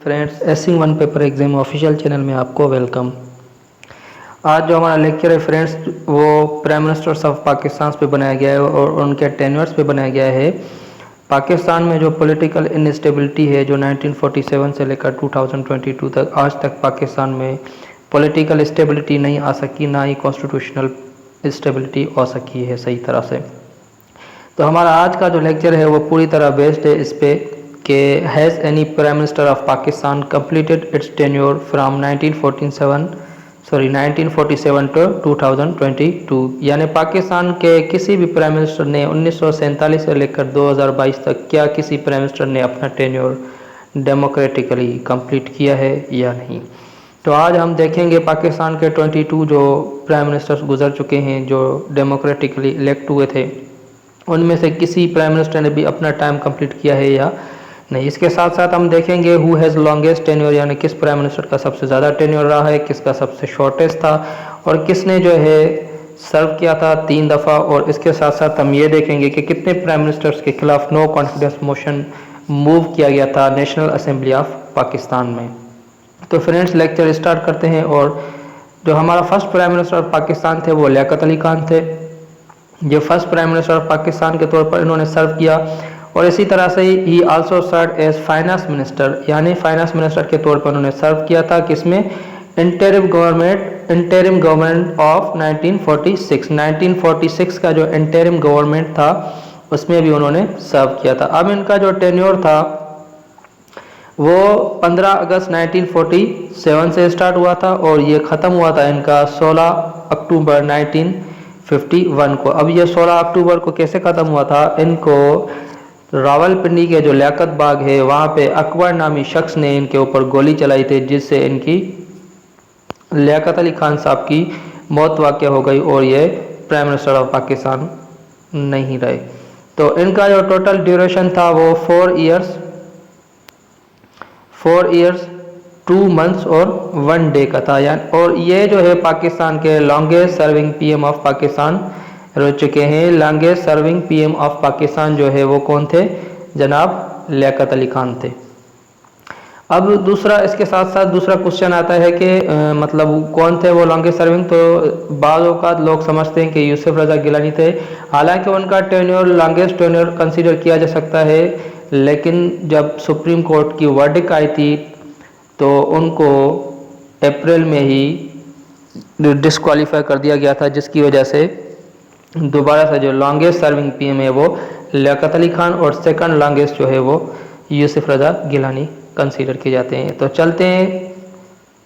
Friends, एसिंग one paper exam official channel में आपको वेलकम। आज जो हमारा लेक्चर है फ्रेंड्स, वो प्राइम मिनिस्टर्स ऑफ पाकिस्तान पे बनाया गया है और उनके टेन्योर्स पे बनाया गया है। पाकिस्तान में जो पॉलिटिकल इनस्टेबिलिटी है, जो 1947 से लेकर 2022 तक आज तक पाकिस्तान में पॉलिटिकल स्टेबिलिटी नहीं आ सकी, ना ही कॉन्स्टिट्यूशनल स्टेबिलिटी आ सकी है सही तरह से। तो हमारा आज का जो लेक्चर है वो पूरी तरह बेस्ड है इस पे कि has any prime minister of Pakistan completed its tenure from 1947 to 2022, यानी पाकिस्तान के किसी भी प्राइम मिनिस्टर ने 1947 से लेकर 2022 तक क्या किसी प्राइम मिनिस्टर ने अपना टेन्योर डेमोक्रेटिकली कंप्लीट किया है या नहीं। तो आज हम देखेंगे पाकिस्तान के 22 जो प्राइम मिनिस्टर्स गुजर चुके हैं जो डेमोक्रेटिकली इलेक्ट हुए थे, उनमें से किसी प्राइम मिनिस्टर ने भी अपना टाइम कंप्लीट किया है या नहीं। इसके साथ साथ हम देखेंगे हु हैज़ लॉन्गेस्ट टेन्योर, यानी किस प्राइम मिनिस्टर का सबसे ज़्यादा टेन्योर रहा है, किसका सबसे शॉर्टेस्ट था और किसने जो है सर्व किया था 3 दफ़ा। और इसके साथ साथ हम ये देखेंगे कि कितने प्राइम मिनिस्टर्स के खिलाफ नो कॉन्फिडेंस मोशन मूव किया गया था नेशनल असेंबली ऑफ पाकिस्तान में। तो फ्रेंड्स, लेक्चर स्टार्ट करते हैं। और जो हमारा first prime minister of Pakistan थे वो लियाकत अली खान थे। जो first prime minister of Pakistan के तौर पर इन्होंने सर्व किया और इसी तरह से ही also serve as finance minister, यानी फाइनेंस मिनिस्टर के तौर पर उन्होंने सर्व किया था। किसमें? इंटरिम गवर्नमेंट ऑफ 1946 का जो इंटरिम गवर्नमेंट था उसमें भी उन्होंने सर्व किया था। अब इनका जो टेन्योर था वो 15 अगस्त 1947 से स्टार्ट हुआ था और ये ख़त्म हुआ था इनका 16 अक्टूबर 1951 को। अब ये 16 अक्टूबर को कैसे ख़त्म हुआ था? इनको रावलपिंडी के जो लियाकत बाग है वहाँ पे अकबर नामी शख्स ने इनके ऊपर गोली चलाई थी, जिससे इनकी लियाकत अली खान साहब की मौत वाक़या हो गई और ये प्राइम मिनिस्टर ऑफ पाकिस्तान नहीं रहे। तो इनका जो टोटल ड्यूरेशन था वो 4 इयर्स 2 मंथ्स और 1 डे का था। यानी और ये जो है पाकिस्तान के longest serving PM of Pakistan रह चुके हैं। Longest serving PM of Pakistan जो है वो कौन थे? जनाब लियाकत अली खान थे। अब दूसरा, इसके साथ साथ दूसरा क्वेश्चन आता है कि मतलब कौन थे वो लॉन्गेस्ट सर्विंग। तो बाज़ औक़ात लोग समझते हैं कि यूसुफ रज़ा गिलानी थे, हालांकि उनका टेन्योर लॉन्गेस्ट टेन्योर कंसीडर किया जा सकता है, लेकिन जब सुप्रीम कोर्ट की वर्डिक्ट आई थी तो उनको अप्रैल में ही डिस्क्वालीफाई कर दिया गया था, जिसकी वजह से दोबारा से जो लॉन्गेस्ट सर्विंग पीएम है वो लियाकत अली खान और सेकंड लॉन्गेस्ट जो है वो यूसुफ रज़ा गिलानी कंसीडर किए जाते हैं। तो चलते हैं,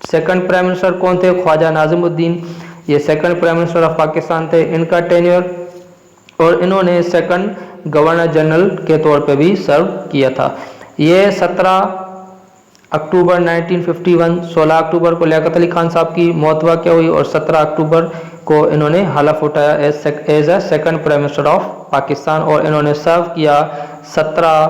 सेकंड प्राइम मिनिस्टर कौन थे? ख्वाजा नाज़िमुद्दीन, ये second prime minister of Pakistan थे। इनका टेन्योर, और इन्होंने सेकंड गवर्नर जनरल के तौर पे भी सर्व किया था। ये 17 अक्टूबर 1951, 16 अक्टूबर को लियाकत अली खान साहब की मौत वाक़या हुई और 17 अक्टूबर को इन्होंने हलफ उठाया as a second prime minister of Pakistan और इन्होंने सर्व किया 17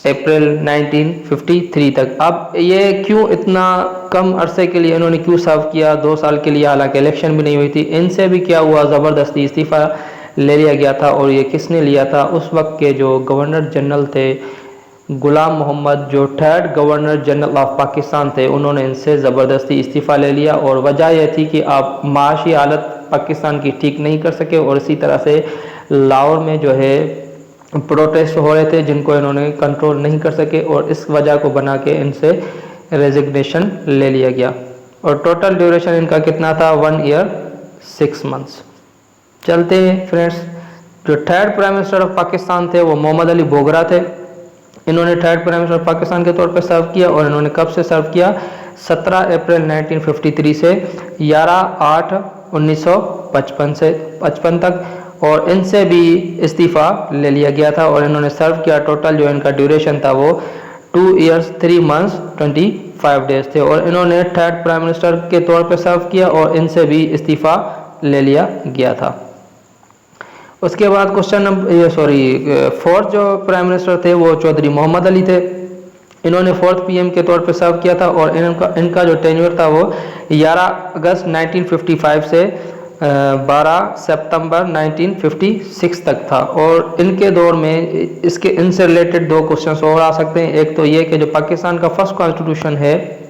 अप्रैल 1953 तक। अब ये क्यों इतना कम अरसे के लिए इन्होंने क्यों सर्व किया? 2 साल के लिए, हालांकि इलेक्शन भी नहीं हुई थी। इनसे भी क्या हुआ, ज़बरदस्ती इस्तीफ़ा ले लिया गया था। और ये किसने लिया था? उस वक्त के जो गवर्नर जनरल थे गुलाम मोहम्मद, जो 3rd governor general of Pakistan थे, उन्होंने इनसे ज़बरदस्ती इस्तीफ़ा ले लिया। और वजह यह थी कि आप माशी हालत पाकिस्तान की ठीक नहीं कर सके और इसी तरह से लाहौर में जो है प्रोटेस्ट हो रहे थे जिनको इन्होंने कंट्रोल नहीं कर सके और इस वजह को बना के इनसे रेजिग्नेशन ले लिया गया। और टोटल ड्यूरेशन इनका कितना था? 1 ईयर 6 मंथ्स। चलते हैं फ्रेंड्स, जो 3rd prime minister of Pakistan थे वो मोहम्मद अली बोगरा थे। इन्होंने 3rd prime minister of Pakistan के तौर पर सर्व किया और इन्होंने कब से सर्व किया? 17 अप्रैल 1953 से 11/8/1955 तक। और इनसे भी इस्तीफ़ा ले लिया गया था और इन्होंने सर्व किया। टोटल जो इनका ड्यूरेशन था वो 2 इयर्स 3 मंथ्स 25 डेज थे और इन्होंने 3rd प्राइम मिनिस्टर के तौर पर सर्व किया और इनसे भी इस्तीफ़ा ले लिया गया था। उसके बाद क्वेश्चन नंबर 4th जो प्राइम मिनिस्टर थे वो चौधरी मोहम्मद अली थे। इन्होंने 4th पीएम के तौर पर सर्व किया था और इनका जो टेन्योर था वो 11 अगस्त 1955 से 12 सितंबर 1956 तक था। और इनके दौर में इनसे रिलेटेड दो क्वेश्चंस और आ सकते हैं। एक तो ये कि जो पाकिस्तान का फर्स्ट कॉन्स्टिट्यूशन है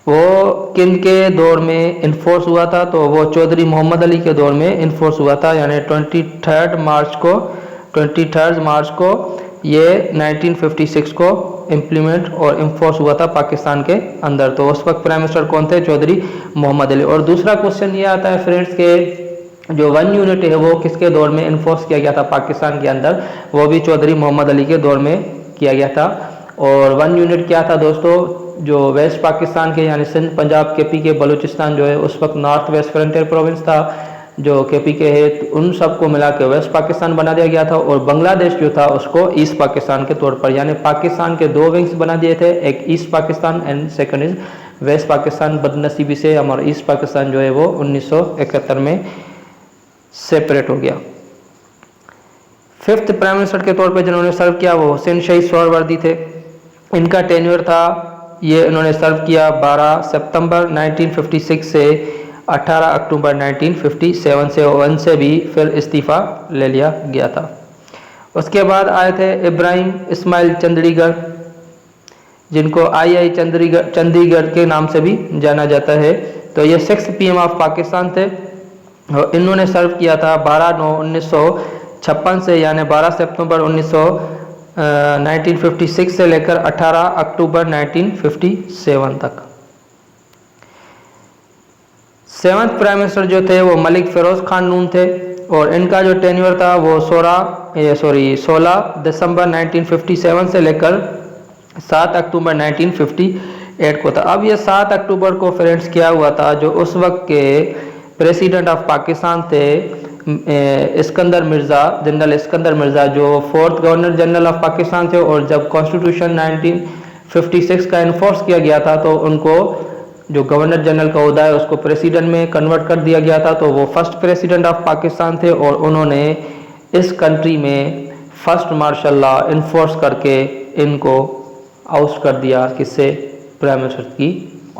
वो किन के दौर में इन्फोर्स हुआ था, तो वो चौधरी मोहम्मद अली के दौर में इन्फोर्स हुआ था, यानी 23 मार्च को ये 1956 को इम्प्लीमेंट और इन्फोर्स हुआ था पाकिस्तान के अंदर। तो उस वक्त प्राइम मिनिस्टर कौन थे? चौधरी मोहम्मद अली। और दूसरा क्वेश्चन ये आता है फ्रेंड्स के जो 1 यूनिट है वो किसके दौर में इन्फोर्स किया गया था पाकिस्तान के अंदर? वो भी चौधरी मोहम्मद अली के दौर में किया गया था। और 1 यूनिट क्या था दोस्तों? जो वेस्ट पाकिस्तान के यानी सिंध, पंजाब, केपी के, बलूचिस्तान जो है उस वक्त नॉर्थ वेस्ट फ्रंटियर प्रोविंस था जो केपी के है, तो उन सबको मिला के वेस्ट पाकिस्तान बना दिया गया था। और बांग्लादेश जो था उसको ईस्ट पाकिस्तान के तौर पर, यानी पाकिस्तान के दो विंग्स बना दिए थे, एक east Pakistan and second is west Pakistan. बदनसीबी से हमारा ईस्ट पाकिस्तान जो है वो 1971 में सेपरेट हो गया। फिफ्थ प्राइम मिनिस्टर के तौर पर जिन्होंने सर्व किया वो हुसैन शहीद सोहरावर्दी थे। इनका टेन्योर था, ये इन्होंने सर्व किया 12 सितंबर 1956 से 18 अक्टूबर 1957 से, और इनसे भी फिर इस्तीफ़ा ले लिया गया था। उसके बाद आए थे इब्राहिम इस्माइल चंडीगढ़, जिनको आई चंडीगढ़ के नाम से भी जाना जाता है। तो ये 6th PM ऑफ पाकिस्तान थे और इन्होंने सर्व किया था 12/9/1956 से, यानी 12 सितंबर 1956 से लेकर 18 अक्टूबर 1957 तक। 7th प्राइम मिनिस्टर जो थे वो मलिक फिरोज खान नून थे और इनका जो टेन्योर था वो 16 दिसंबर 1957 से लेकर 7 अक्टूबर 1958 को था। अब ये 7 अक्टूबर को फ्रेंड्स क्या हुआ था, जो उस वक्त के प्रेसिडेंट ऑफ पाकिस्तान थे Iskander Mirza, general Iskander Mirza, जो 4th governor general of Pakistan थे। और जब कॉन्स्टिट्यूशन 1956 का इन्फोर्स किया गया था तो उनको जो गवर्नर जनरल का ओहदा है उसको प्रेसिडेंट में कन्वर्ट कर दिया गया था। तो वो फर्स्ट प्रेसिडेंट ऑफ पाकिस्तान थे और उन्होंने इस कंट्री में फर्स्ट मार्शल लॉ इन्फोर्स करके इनको आउट कर दिया, किससे? प्राइम मिनिस्टर की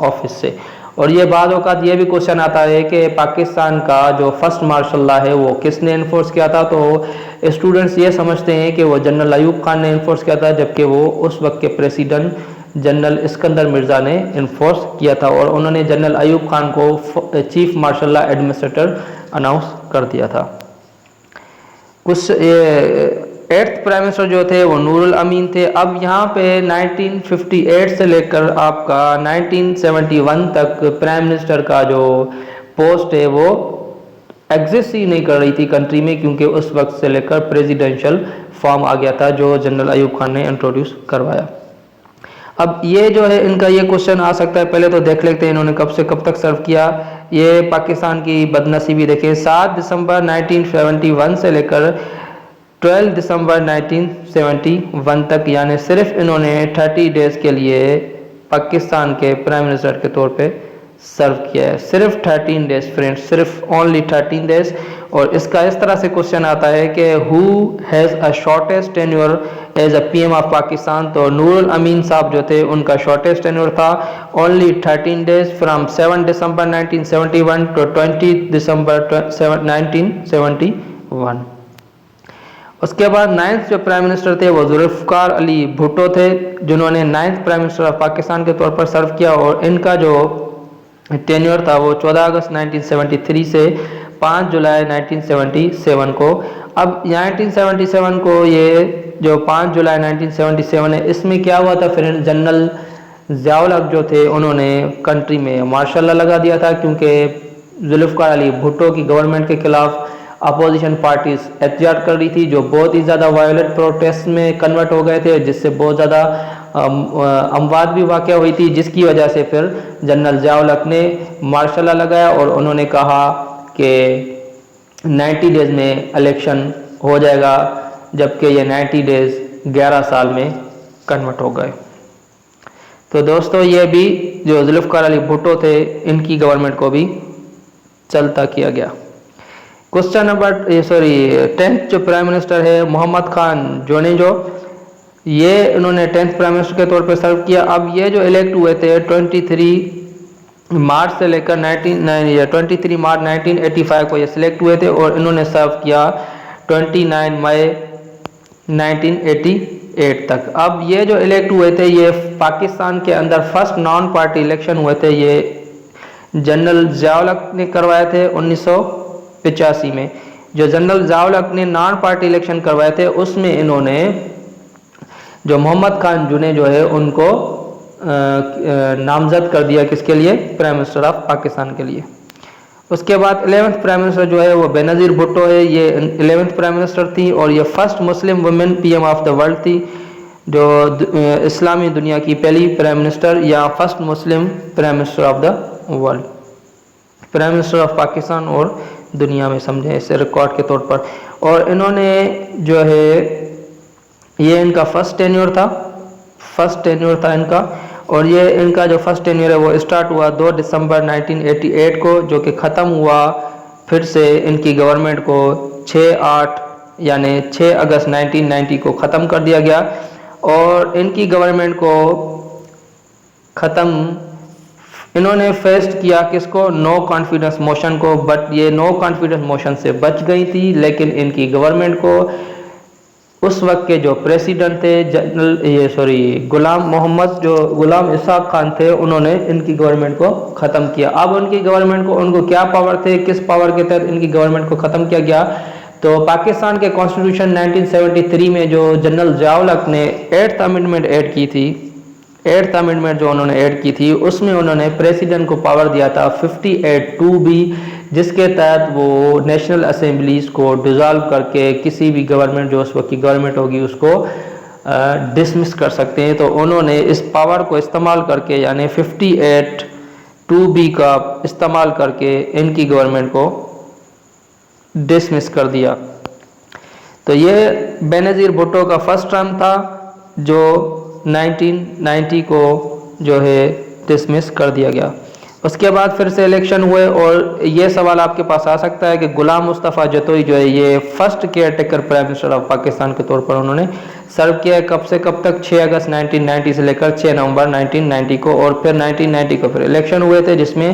ऑफिस से। और ये बाद औक़ात ये भी क्वेश्चन आता है कि पाकिस्तान का जो फर्स्ट मार्शल लॉ है वो किसने इन्फोर्स किया था? तो स्टूडेंट्स ये समझते हैं कि वो जनरल अयूब खान ने इन्फोर्स किया था, जबकि वो उस वक्त के प्रेसिडेंट जनरल इस्कंदर मिर्ज़ा ने इन्फोर्स किया था और उन्होंने जनरल अयूब खान को chief marshal law administrator announce कर दिया था। कुछ 8th प्राइम मिनिस्टर जो थे वो नूरुल अमीन थे। अब यहाँ पे 1958 से लेकर आपका 1971 तक प्राइम मिनिस्टर का जो पोस्ट है वो एग्जिस्ट ही नहीं कर रही थी कंट्री में, क्योंकि उस वक्त से लेकर प्रेसिडेंशियल फॉर्म आ गया था जो जनरल अयूब खान ने इंट्रोड्यूस करवाया। अब ये जो है इनका ये क्वेश्चन आ सकता है, पहले तो देख लेते हैं इन्होंने कब से कब तक सर्व किया। ये पाकिस्तान की बदनसीबी देखिए, 7 दिसंबर 1971 से लेकर 12 दिसंबर 1971 तक, यानी सिर्फ इन्होंने 30 डेज के लिए पाकिस्तान के प्राइम मिनिस्टर के तौर पे सर्व किया है। सिर्फ 13 डेज फ्रेंड्स, सिर्फ ओनली 13 डेज। और इसका इस तरह से क्वेश्चन आता है कि who has a shortest tenure as a PM of Pakistan? तो नूरुल अमीन साहब जो थे उनका शॉर्टेस्ट टेन्योर था only 13 days, from 7 December 1971 to 20 December 1971। उसके बाद 9th जो प्राइम मिनिस्टर थे वो जुल्फ़िकार अली भुट्टो थे, जिन्होंने 9th prime minister of Pakistan के तौर पर सर्व किया और इनका जो टेन्योर था वो 14 अगस्त 1973 से 5 जुलाई 1977 को। अब 1977 को ये जो 5 जुलाई 1977 है, इसमें क्या हुआ था फ्रेंड? जनरल ज़ियाउल हक जो थे उन्होंने कंट्री में मार्शल लॉ लगा दिया था, क्योंकि जुल्फ़िकार अली भुट्टो की गवर्नमेंट के खिलाफ अपोजिशन पार्टीज एहतजाज कर रही थी, जो बहुत ही ज़्यादा वायलेंट प्रोटेस्ट में कन्वर्ट हो गए थे, जिससे बहुत ज़्यादा अमवात भी वाक़या हुई थी, जिसकी वजह से फिर जनरल ज़ियाउल हक ने मार्शल लॉ लगाया और उन्होंने कहा कि 90 डेज़ में इलेक्शन हो जाएगा, जबकि ये 90 डेज़ 11 साल में कन्वर्ट हो गए। तो दोस्तों ये भी जो जुल्फ़िकार अली भुट्टो थे इनकी गवर्नमेंट को भी चलता किया गया। क्वेश्चन नंबर 10th जो प्राइम मिनिस्टर है मोहम्मद खान जोनेजो, ये इन्होंने 10th प्राइम मिनिस्टर के तौर पर सर्व किया। अब ये जो इलेक्ट हुए थे 23 मार्च से लेकर 23 मार्च 1985 को ये सिलेक्ट हुए थे और इन्होंने सर्व किया 29 मई 1988 तक। अब ये जो इलेक्ट हुए थे ये पाकिस्तान के अंदर फर्स्ट नॉन पार्टी इलेक्शन हुए थे, ये जनरल ज़िया-उल-हक ने करवाए थे 1985 में। जो जनरल ज़िया-उल-हक ने नॉन पार्टी इलेक्शन करवाए थे उसमें इन्होंने जो मोहम्मद खान जुने जो है उनको नामजद कर दिया, किसके लिए? प्राइम मिनिस्टर ऑफ पाकिस्तान के लिए। उसके बाद 11th प्राइम मिनिस्टर जो है वो बेनज़ीर भुट्टो है, ये 11th प्राइम मिनिस्टर थी और ये first Muslim women PM of the world थी, जो इस्लामी दुनिया की पहली प्राइम मिनिस्टर या first Muslim prime minister of the world, prime minister of Pakistan और दुनिया में समझें इसे रिकॉर्ड के तौर पर। और इन्होंने जो है ये इनका फर्स्ट टेन्योर था इनका, और ये इनका जो फर्स्ट टेन्योर है वो स्टार्ट हुआ 2 दिसंबर 1988 को, जो कि ख़त्म हुआ फिर से इनकी गवर्नमेंट को 6 अगस्त 1990 को ख़त्म कर दिया गया। और इनकी गवर्नमेंट को ख़त्म इन्होंने फेस्ट किया किसको? नो कॉन्फिडेंस मोशन को, बट ये नो कॉन्फिडेंस मोशन से बच गई थी। लेकिन इनकी गवर्नमेंट को उस वक्त के जो प्रेसिडेंट थे गुलाम इसाक खान थे, उन्होंने इनकी गवर्नमेंट को ख़त्म किया। अब उनकी गवर्नमेंट को उनको क्या पावर थे, किस पावर के तहत इनकी गवर्नमेंट को ख़त्म किया गया? तो पाकिस्तान के कॉन्स्टिट्यूशन 1973 में जो जनरल ज़िया-उल-हक ने 8th अमेंडमेंट ऐड की थी, 8th अमेंडमेंट जो उन्होंने ऐड की थी उसमें उन्होंने प्रेसिडेंट को पावर दिया था 58(2)B, जिसके तहत वो नेशनल असेंबलीज को डिज़ोल्व करके किसी भी गवर्नमेंट जो उस वक्त की गवर्नमेंट होगी उसको डिसमिस कर सकते हैं। तो उन्होंने इस पावर को इस्तेमाल करके यानी 58(2)B का इस्तेमाल करके इनकी गवर्नमेंट को डिसमिस कर दिया। तो ये बेनज़ीर भुट्टो का फर्स्ट टर्म था जो 1990 को जो है डिसमिस कर दिया गया। उसके बाद फिर से इलेक्शन हुए और ये सवाल आपके पास आ सकता है कि गुलाम मुस्तफ़ा जतोई जो है ये first care taker prime minister of Pakistan के तौर पर उन्होंने सर्व किया है। कब से कब तक? 6 अगस्त 1990 से लेकर 6 नवंबर 1990 को। और फिर 1990 को फिर इलेक्शन हुए थे जिसमें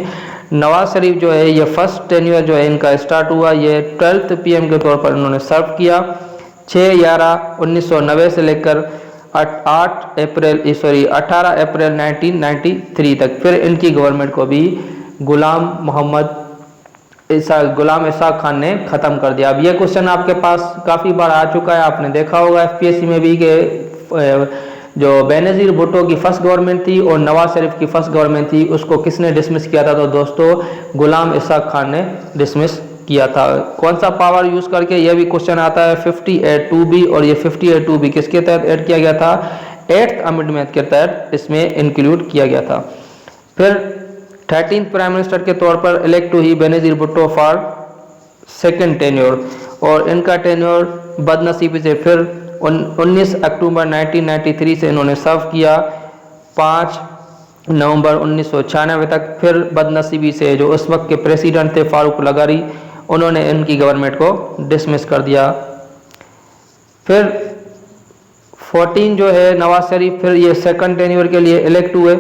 नवाज शरीफ जो है ये फर्स्ट टेन्योर जो है इनका स्टार्ट हुआ, ये 12th PM के तौर पर उन्होंने सर्व किया 6/11/1990 से लेकर 18 अप्रैल 1993 तक। फिर इनकी गवर्नमेंट को भी गुलाम इसाक खान ने ख़त्म कर दिया। अब ये क्वेश्चन आपके पास काफ़ी बार आ चुका है, आपने देखा होगा FPSC में भी कि जो बेनज़ीर भुट्टो की फर्स्ट गवर्नमेंट थी और नवाज शरीफ की फर्स्ट गवर्नमेंट थी उसको किसने डिसमिस किया था? तो दोस्तों गुलाम इसाक खान ने डिसमिस किया था। कौन सा पावर यूज करके? यह भी क्वेश्चन आता है 58(2)B, और ये 58(2)B किसके तहत ऐड किया गया था? 8th अमेंडमेंट के तहत इसमें इंक्लूड किया गया था। फिर 13th प्राइम मिनिस्टर के तौर पर इलेक्ट हुई Benazir Bhutto for second tenure, और इनका टेन्योर बदनसीबी से फिर 19 अक्टूबर 1993 से इन्होंने सर्व किया 5 नवंबर 1996 तक। फिर बदनसीबी से जो उस वक्त के प्रेसिडेंट थे फारूक लगारी, उन्होंने इनकी गवर्नमेंट को डिसमिस कर दिया। फिर 14 जो है नवाज शरीफ फिर ये सेकंड टेन्योर के लिए इलेक्ट हुए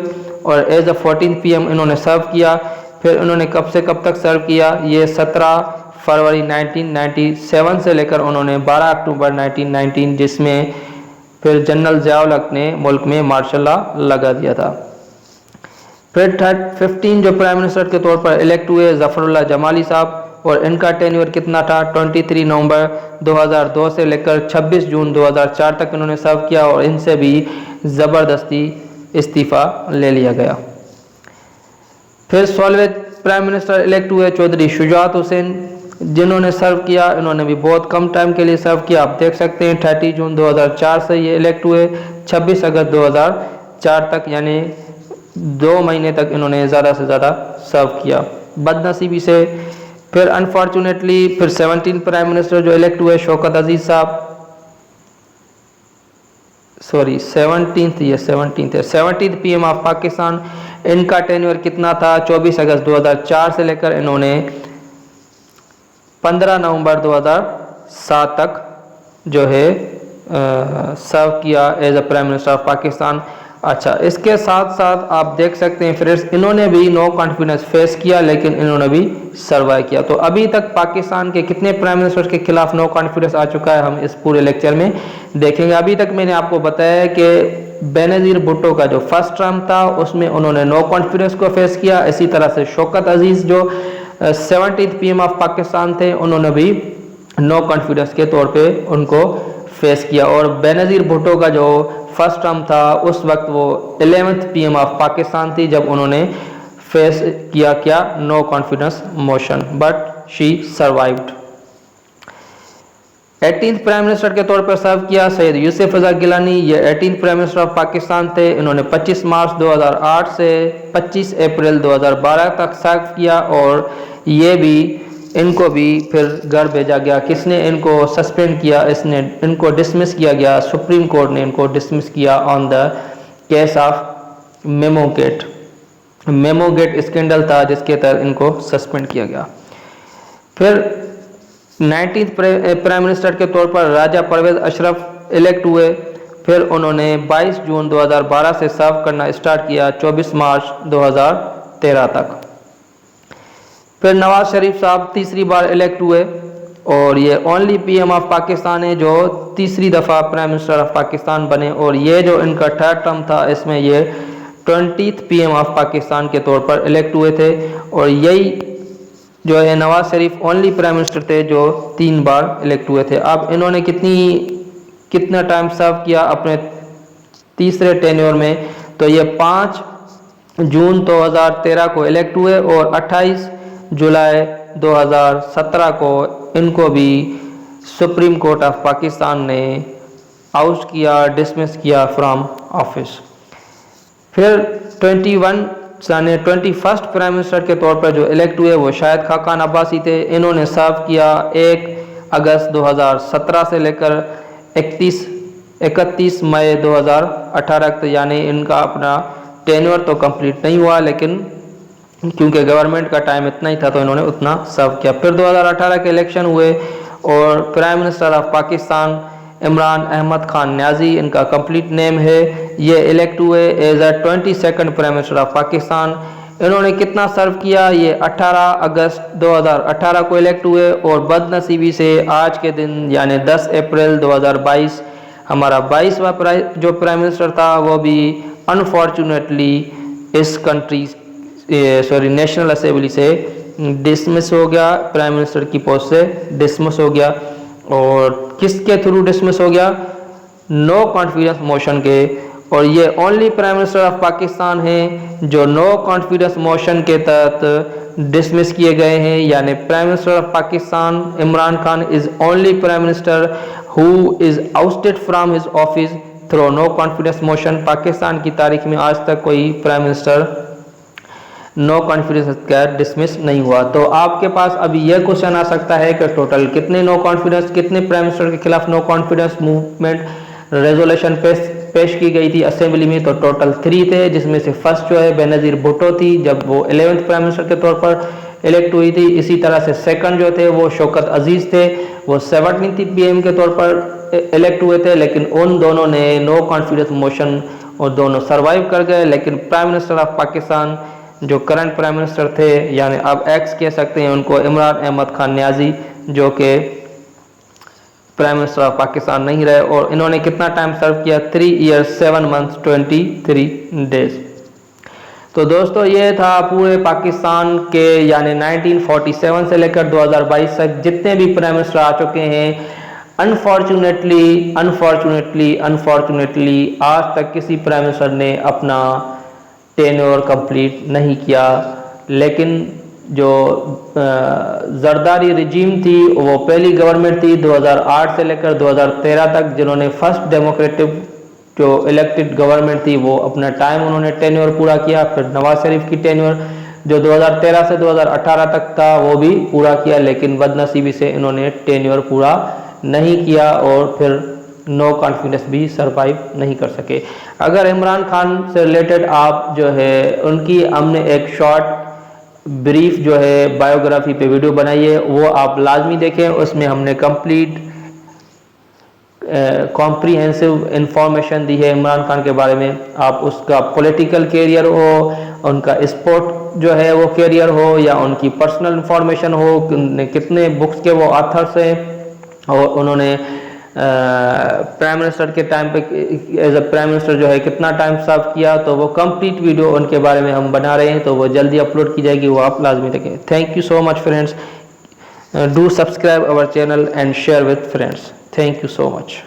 और एज अ 14th PM इन्होंने सर्व किया। फिर उन्होंने कब से कब तक सर्व किया? ये 17 फरवरी 1997 से लेकर उन्होंने 12 अक्टूबर 1919, जिसमें फिर जनरल ज़िया-उल-हक ने मुल्क में मार्शल लॉ लगा दिया था। फिर 15 जो प्राइम मिनिस्टर के तौर पर इलेक्ट हुए ज़फ़रुल्लाह जमाली साहब, और इनका टेन्योर कितना था? 23 नवंबर 2002 से लेकर 26 जून 2004 तक इन्होंने सर्व किया और इनसे भी ज़बरदस्ती इस्तीफ़ा ले लिया गया। फिर 16वें प्राइम मिनिस्टर इलेक्ट हुए चौधरी शुजात हुसैन, जिन्होंने सर्व किया, इन्होंने भी बहुत कम टाइम के लिए सर्व किया। आप देख सकते हैं 30 जून 2004 से ये इलेक्ट हुए 26 अगस्त 2004 तक, यानी 2 महीने तक इन्होंने ज़्यादा से ज़्यादा सर्व किया बदनसीबी से। फिर अनफॉर्चुनेटली फिर 17 प्राइम मिनिस्टर जो इलेक्ट हुए शौकत अजीज़ साहब, 17th PM ऑफ पाकिस्तान, इनका टेन्योर कितना था? 24 अगस्त 2004 से लेकर इन्होंने 15 नवंबर 2007 तक जो है सर्व किया as a prime minister of Pakistan. अच्छा, इसके साथ साथ आप देख सकते हैं फ्रेंड्स, इन्होंने भी नो कॉन्फिडेंस फेस किया लेकिन इन्होंने भी सर्वाइव किया। तो अभी तक पाकिस्तान के कितने प्राइम मिनिस्टर के खिलाफ नो कॉन्फिडेंस आ चुका है, हम इस पूरे लेक्चर में देखेंगे। अभी तक मैंने आपको बताया है कि बेनज़ीर भुट्टो का जो फर्स्ट टर्म था उसमें उन्होंने नो कॉन्फिडेंस को फेस किया। इसी तरह से शौकत अजीज़ जो 70th PM ऑफ पाकिस्तान थे, उन्होंने भी नो कॉन्फिडेंस के तौर पे उनको फेस किया। और बेनज़ीर भुट्टो का जो फर्स्ट टर्म था उस वक्त वो 11th PM ऑफ पाकिस्तान थी जब उन्होंने फेस किया क्या, no confidence motion, but she survived. 18th prime minister के तौर पर सर्व किया सैयद यूसुफ रज़ा गिलानी, ये 18th prime minister of Pakistan थे। इन्होंने 25 मार्च 2008 से 25 अप्रैल 2012 तक सर्व किया और ये भी इनको भी फिर घर भेजा गया। किसने इनको सस्पेंड किया, इनको डिसमिस किया गया, सुप्रीम कोर्ट ने इनको डिसमिस किया on the case of memogate scandal था जिसके तहत इनको सस्पेंड किया गया। फिर 19th प्राइम मिनिस्टर के तौर पर राजा परवेज अशरफ इलेक्ट हुए। फिर उन्होंने 22 जून 2012 से सर्व करना स्टार्ट किया 24 मार्च 2013 तक। फिर नवाज शरीफ साहब तीसरी बार इलेक्ट हुए और ये ओनली PM ऑफ पाकिस्तान है जो तीसरी दफ़ा प्राइम मिनिस्टर ऑफ पाकिस्तान बने। और ये जो इनका थर्ड टर्म था इसमें ये 20th PM ऑफ पाकिस्तान के तौर पर इलेक्ट हुए थे। और यही जो है Nawaz Sharif only prime minister थे जो 3 बार इलेक्ट हुए थे। अब इन्होंने कितना टाइम सर्व किया अपने तीसरे टेन्योर में, तो ये 5 जून 2013 को इलेक्ट हुए और 28 जुलाई 2017 को इनको भी सुप्रीम कोर्ट ऑफ पाकिस्तान ने आउट किया, डिसमिस किया फ्रॉम ऑफिस। फिर 21st प्राइम मिनिस्टर के तौर पर जो इलेक्ट हुए वो शायद खाकान अब्बासी थे। इन्होंने सर्व किया 1 अगस्त 2017 से लेकर 31 मई 2018 तक, यानी इनका अपना टेन्योर तो कंप्लीट नहीं हुआ लेकिन क्योंकि गवर्नमेंट का टाइम इतना ही था तो इन्होंने उतना सर्व किया। फिर 2018 के इलेक्शन हुए और prime minister of Pakistan Imran Ahmad Khan Niazi इनका कंप्लीट नेम है, ये इलेक्ट हुए as a 22nd prime minister of Pakistan. इन्होंने कितना सर्व किया, ये 18 अगस्त 2018 को इलेक्ट हुए और बदनसीबी से आज के दिन यानी 10 अप्रैल 2022 हमारा 22वां जो प्राइम मिनिस्टर था वो भी अनफॉर्चुनेटली इस नेशनल असेंबली से डिसमिस हो गया, प्राइम मिनिस्टर की पोस्ट से डिसमिस हो गया। और किसके थ्रू डिसमिस हो गया, नो कॉन्फिडेंस मोशन के। और ये only prime minister of Pakistan हैं जो नो कॉन्फिडेंस मोशन के तहत डिसमिस किए गए हैं, यानी prime minister of Pakistan Imran Khan is only prime minister who is ousted from his office through no confidence motion. Pakistan की तारीख में आज तक कोई प्राइम मिनिस्टर नो कॉन्फिडेंस का डिसमिस नहीं हुआ। तो आपके पास अभी यह क्वेश्चन आ सकता है कि टोटल कितने नो कॉन्फिडेंस, कितने प्राइम मिनिस्टर के खिलाफ नो कॉन्फिडेंस मूवमेंट रेजोल्यूशन पेश की गई थी असेंबली में, तो टोटल 3 थे, जिसमें से फर्स्ट जो है बेनज़ीर भुट्टो थी जब वो 11th प्राइम मिनिस्टर के तौर पर इलेक्ट हुई थी। इसी तरह से सेकंड जो थे वो शौकत अजीज़ थे, वो 17th PM के तौर पर इलेक्ट हुए थे, लेकिन उन दोनों ने नो कॉन्फिडेंस मोशन और दोनों सर्वाइव कर गए। लेकिन प्राइम मिनिस्टर ऑफ पाकिस्तान जो करंट प्राइम मिनिस्टर थे, यानी अब एक्स कह सकते हैं उनको, इमरान अहमद खान न्याजी, जो कि प्राइम मिनिस्टर ऑफ पाकिस्तान नहीं रहे। और इन्होंने कितना टाइम सर्व किया, 3 years 7 months 23 days। तो दोस्तों ये था पूरे पाकिस्तान के यानी 1947 से लेकर 2022 तक जितने भी प्राइम मिनिस्टर आ चुके हैं। अनफॉर्चुनेटली आज तक किसी प्राइम मिनिस्टर ने अपना टेन्योर कंप्लीट नहीं किया। लेकिन जो जरदारी रिजीम थी वो पहली गवर्नमेंट थी 2008 से लेकर 2013 तक, जिन्होंने फर्स्ट डेमोक्रेटिक जो इलेक्टेड गवर्नमेंट थी वो अपना टाइम उन्होंने टेन्योर पूरा किया। फिर नवाज शरीफ की टेन्योर जो 2013 से 2018 तक था वो भी पूरा किया, लेकिन बदनसीबी से इन्होंने टेन्योर पूरा नहीं किया और फिर नो कॉन्फिडेंस भी सरवाइव नहीं कर सके। अगर इमरान खान से रिलेटेड आप जो है उनकी हमने एक शॉर्ट ब्रीफ जो है बायोग्राफी पे वीडियो बनाई है, वो आप लाजमी देखें। उसमें हमने कंप्लीट कॉम्प्रीहेंसिव इंफॉर्मेशन दी है इमरान खान के बारे में। आप उसका पॉलिटिकल कैरियर हो, उनका स्पोर्ट जो है वो कैरियर हो, या उनकी पर्सनल इंफॉर्मेशन हो, कितने बुक्स के वो ऑथर्स हैं, और उन्होंने प्राइम मिनिस्टर के टाइम पे एज अ प्राइम मिनिस्टर जो है कितना टाइम सर्व किया, तो वो कंप्लीट वीडियो उनके बारे में हम बना रहे हैं, तो वो जल्दी अपलोड की जाएगी, वो आप लाजमी देखें। Thank you so much friends, do subscribe our channel and share with friends. Thank you so much.